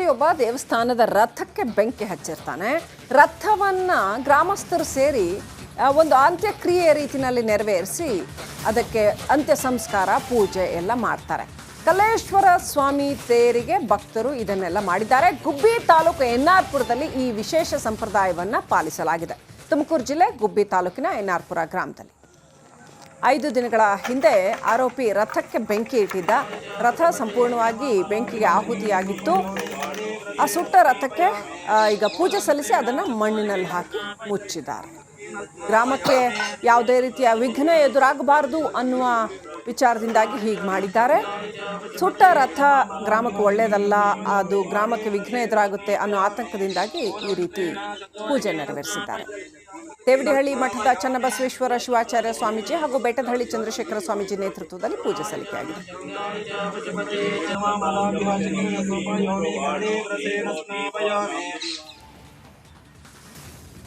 ವ್ಯಕ್ತಿಯೊಬ್ಬ ದೇವಸ್ಥಾನದ ರಥಕ್ಕೆ ಬೆಂಕಿ ಹಚ್ಚಿರ್ತಾನೆ. ರಥವನ್ನ ಗ್ರಾಮಸ್ಥರು ಸೇರಿ ಒಂದು ಅಂತ್ಯಕ್ರಿಯೆ ರೀತಿಯಲ್ಲಿ ನೆರವೇರಿಸಿ ಅದಕ್ಕೆ ಅಂತ್ಯ ಸಂಸ್ಕಾರ ಪೂಜೆ ಎಲ್ಲ ಮಾಡ್ತಾರೆ. ಕಲ್ಲೇಶ್ವರ ಸ್ವಾಮಿ ತೇರಿಗೆ ಭಕ್ತರು ಇದನ್ನೆಲ್ಲ ಮಾಡಿದ್ದಾರೆ. ಗುಬ್ಬಿ ತಾಲೂಕು ಎನ್ಆರ್ಪುರದಲ್ಲಿ ಈ ವಿಶೇಷ ಸಂಪ್ರದಾಯವನ್ನು ಪಾಲಿಸಲಾಗಿದೆ. ತುಮಕೂರು ಜಿಲ್ಲೆ ಗುಬ್ಬಿ ತಾಲೂಕಿನ ಎನ್ಆರ್ಪುರ ಗ್ರಾಮದಲ್ಲಿ 5 ದಿನಗಳ ಹಿಂದೆ ಆರೋಪಿ ರಥಕ್ಕೆ ಬೆಂಕಿ ಇಟ್ಟಿದ್ದ. ರಥ ಸಂಪೂರ್ಣವಾಗಿ ಬೆಂಕಿಗೆ ಆಹುತಿಯಾಗಿತ್ತು. ಆ ಸುಟ್ಟ ರಥಕ್ಕೆ ಈಗ ಪೂಜೆ ಸಲ್ಲಿಸಿ ಅದನ್ನು ಮಣ್ಣಿನಲ್ಲಿ ಹಾಕಿ ಮುಚ್ಚಿದ್ದಾರೆ. ಗ್ರಾಮಕ್ಕೆ ಯಾವುದೇ ರೀತಿಯ ವಿಘ್ನ ಎದುರಾಗಬಾರದು ಅನ್ನುವ ವಿಚಾರದಿಂದಾಗಿ ಹೀಗೆ ಮಾಡಿದ್ದಾರೆ. ಸುಟ್ಟ ರಥ ಗ್ರಾಮಕ್ಕೆ ಒಳ್ಳೆಯದಲ್ಲ, ಅದು ಗ್ರಾಮಕ್ಕೆ ವಿಘ್ನ ಎದುರಾಗುತ್ತೆ ಅನ್ನೋ ಆತಂಕದಿಂದಾಗಿ ಈ ರೀತಿ ಪೂಜೆ ನೆರವೇರಿಸಿದ್ದಾರೆ. ದೇವಡಿಹಳ್ಳಿ ಮಠದ ಚನ್ನಬಸವೇಶ್ವರ ಶಿವಾಚಾರ್ಯ ಸ್ವಾಮೀಜಿ ಹಾಗೂ ಬೆಟ್ಟದಹಳ್ಳಿ ಚಂದ್ರಶೇಖರ ಸ್ವಾಮೀಜಿ ನೇತೃತ್ವದಲ್ಲಿ ಪೂಜೆ ಸಲ್ಲಿಕೆಯಾಗಿದೆ.